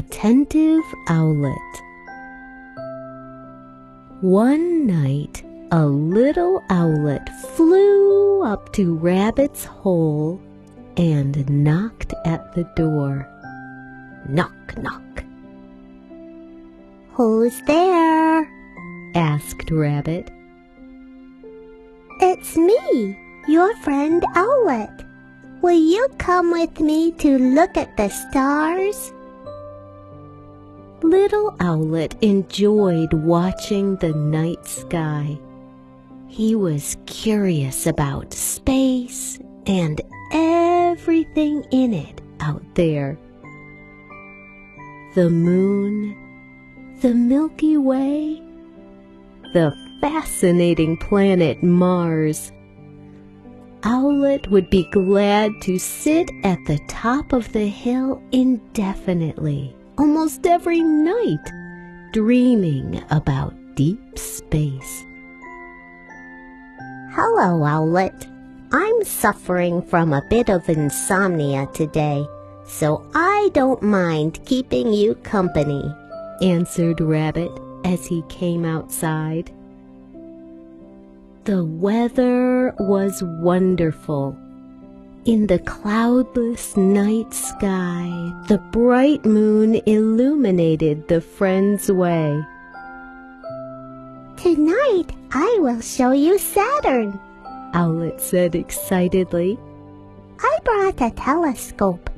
Attentive Owlet. One night, a little owlet flew up to Rabbit's hole and knocked at the door. Knock, knock. "Who's there?" asked Rabbit. "It's me, your friend Owlet. Will you come with me to look at the stars?" Little Owlet enjoyed watching the night sky. He was curious about space and everything in it out there. The moon, the Milky Way, the fascinating planet Mars. Owlet would be glad to sit at the top of the hill indefinitely, almost every night, dreaming about deep space. "Hello, Owlet. I'm suffering from a bit of insomnia today, so I don't mind keeping you company," answered Rabbit as he came outside. The weather was wonderful. In the cloudless night sky, the bright moon illuminated the friends' way. "Tonight I will show you Saturn," Owlet said excitedly. "I brought a telescope.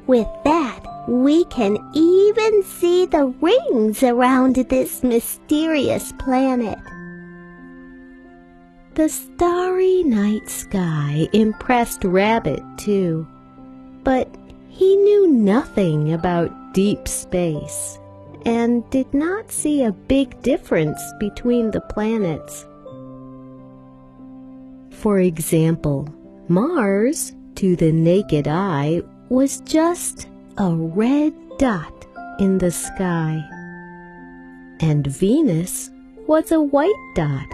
With that, we can even see the rings around this mysterious planet." The starry night sky impressed Rabbit too, but he knew nothing about deep space and did not see a big difference between the planets. For example, Mars, to the naked eye, was just a red dot in the sky, and Venus was a white dot.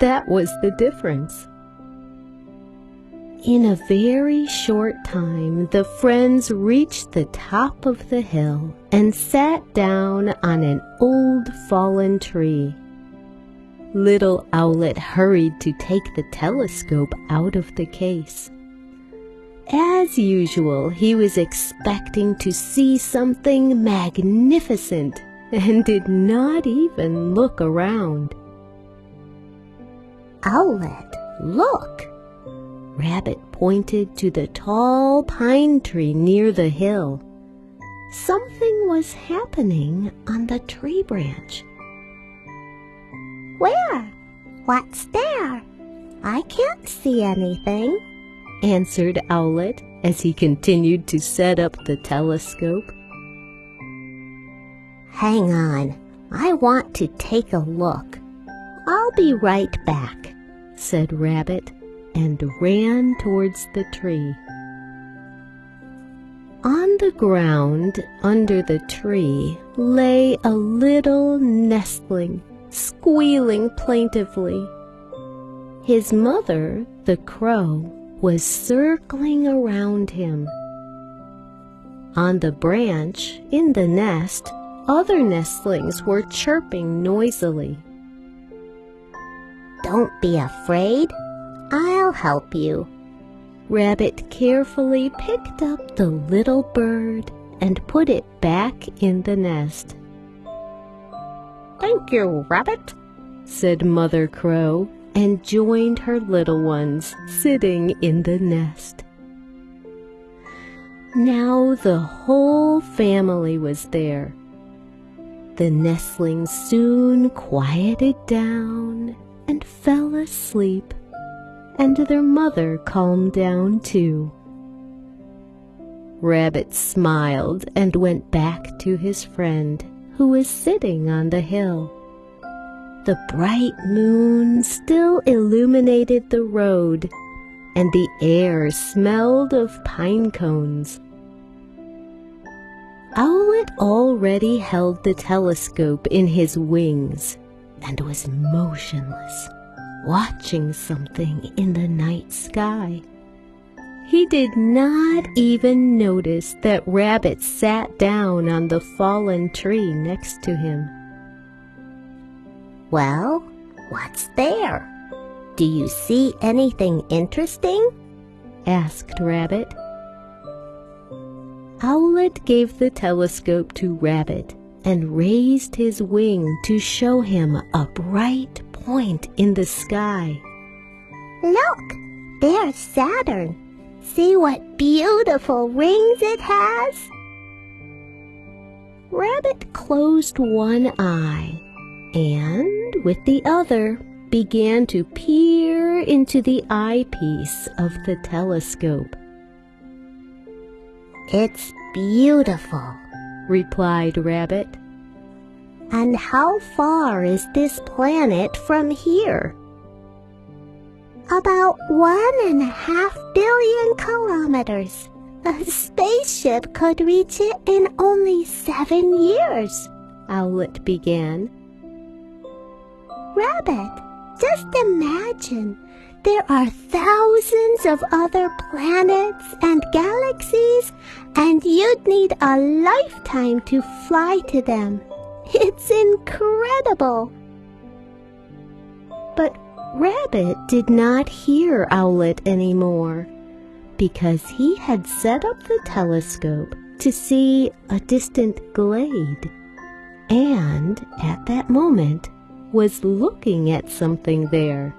That was the difference. In a very short time, the friends reached the top of the hill and sat down on an old fallen tree. Little Owlet hurried to take the telescope out of the case. As usual, he was expecting to see something magnificent and did not even look around. "Owlet, look!" Rabbit pointed to the tall pine tree near the hill. Something was happening on the tree branch. "Where? What's there? I can't see anything," answered Owlet as he continued to set up the telescope. "Hang on, I want to take a look. I'll be right back," said Rabbit, and ran towards the tree. On the ground under the tree lay a little nestling, squealing plaintively. His mother, the crow, was circling around him. On the branch, in the nest, other nestlings were chirping noisily. "Don't be afraid. I'll help you." Rabbit carefully picked up the little bird and put it back in the nest. "Thank you, Rabbit," said Mother Crow, and joined her little ones sitting in the nest. Now the whole family was there. The nestlings soon quieted down and fell asleep, and their mother calmed down too. Rabbit smiled and went back to his friend, who was sitting on the hill. The bright moon still illuminated the road, and the air smelled of pine cones. Owlet already held the telescope in his wings and was motionless, watching something in the night sky. He did not even notice that Rabbit sat down on the fallen tree next to him. Well, what's there? Do you see anything interesting? Asked Rabbit. Owlet gave the telescope to Rabbit and raised his wing to show him a bright point in the sky. Look, there's Saturn. See what beautiful rings it has? Rabbit closed one eye and, with the other, began to peer into the eyepiece of the telescope. It's beautiful, replied Rabbit. And how far is this planet from here? About 1.5 billion kilometers. A spaceship could reach it in only 7 years, Owlet began. Rabbit, just imagine. There are thousands of other planets and galaxies, and you'd need a lifetime to fly to them. It's incredible. But Rabbit did not hear Owlet anymore, because he had set up the telescope to see a distant glade, and at that moment was looking at something there.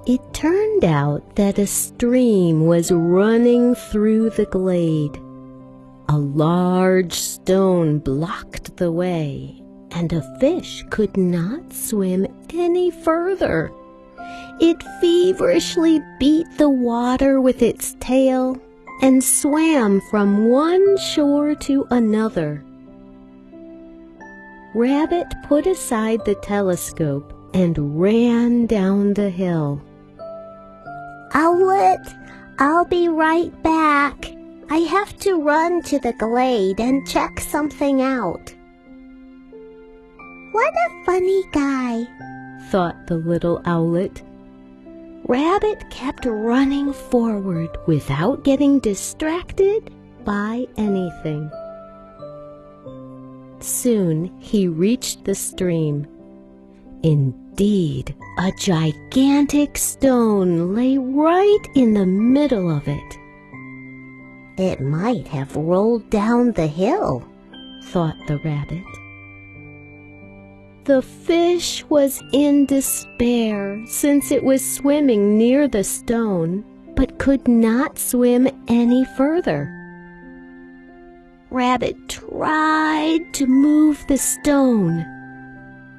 It turned out that a stream was running through the glade. A large stone blocked the way, and a fish could not swim any further. It feverishly beat the water with its tail and swam from one shore to another. Rabbit put aside the telescope and ran down the hill. Owlet, I'll be right back. I have to run to the glade and check something out. What a funny guy, thought the little owlet. Rabbit kept running forward without getting distracted by anything. Soon he reached the stream. Indeed, a gigantic stone lay right in the middle of it. It might have rolled down the hill, thought the rabbit. The fish was in despair since it was swimming near the stone, but could not swim any further. Rabbit tried to move the stone,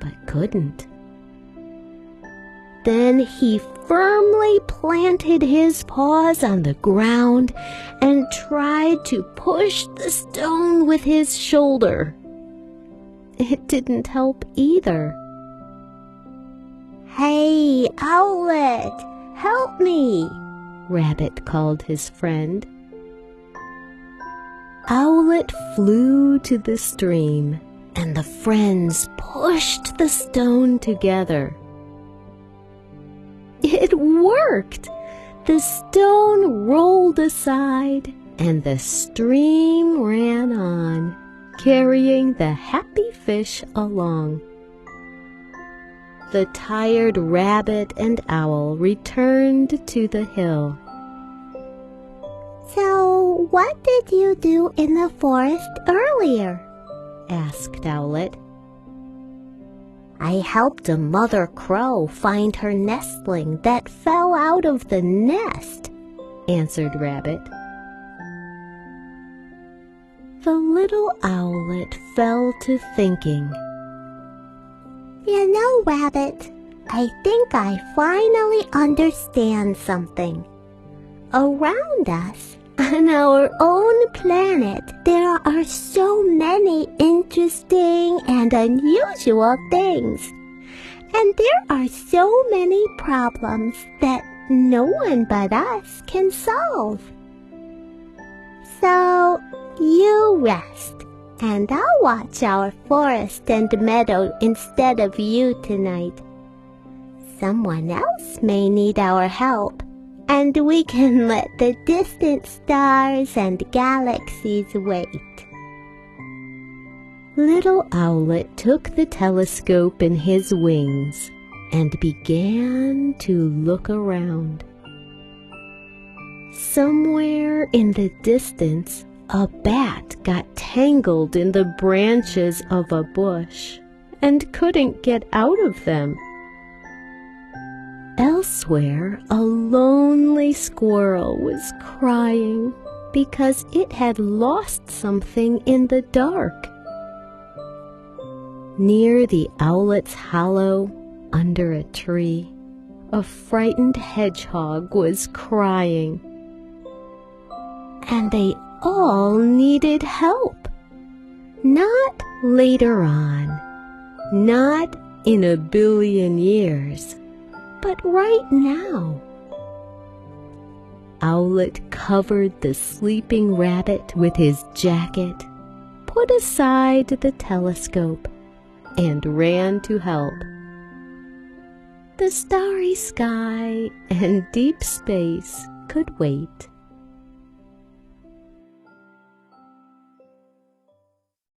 but couldn't. Then he firmly planted his paws on the ground and tried to push the stone with his shoulder. It didn't help either. Hey, Owlet, help me, Rabbit called his friend. Owlet flew to the stream, and the friends pushed the stone together. It worked! The stone rolled aside, and the stream ran on, carrying the happy fish along. The tired rabbit and owl returned to the hill. So, what did you do in the forest earlier? Asked Owlet. I helped a mother crow find her nestling that fell out of the nest, answered Rabbit. The little owlet fell to thinking. You know, Rabbit, I think I finally understand something. Around us, on our own planet, there are so many interesting and unusual things. And there are so many problems that no one but us can solve. So, you rest, and I'll watch our forest and meadow instead of you tonight. Someone else may need our help, and we can let the distant stars and galaxies wait. Little Owlet took the telescope in his wings and began to look around. Somewhere in the distance, a bat got tangled in the branches of a bush and couldn't get out of them. Elsewhere, a lonely squirrel was crying because it had lost something in the dark. Near the owlet's hollow, under a tree, a frightened hedgehog was crying. And they all needed help. Not later on, not in a billion years, but right now. Owlet covered the sleeping rabbit with his jacket, put aside the telescope, and ran to help. The starry sky and deep space could wait.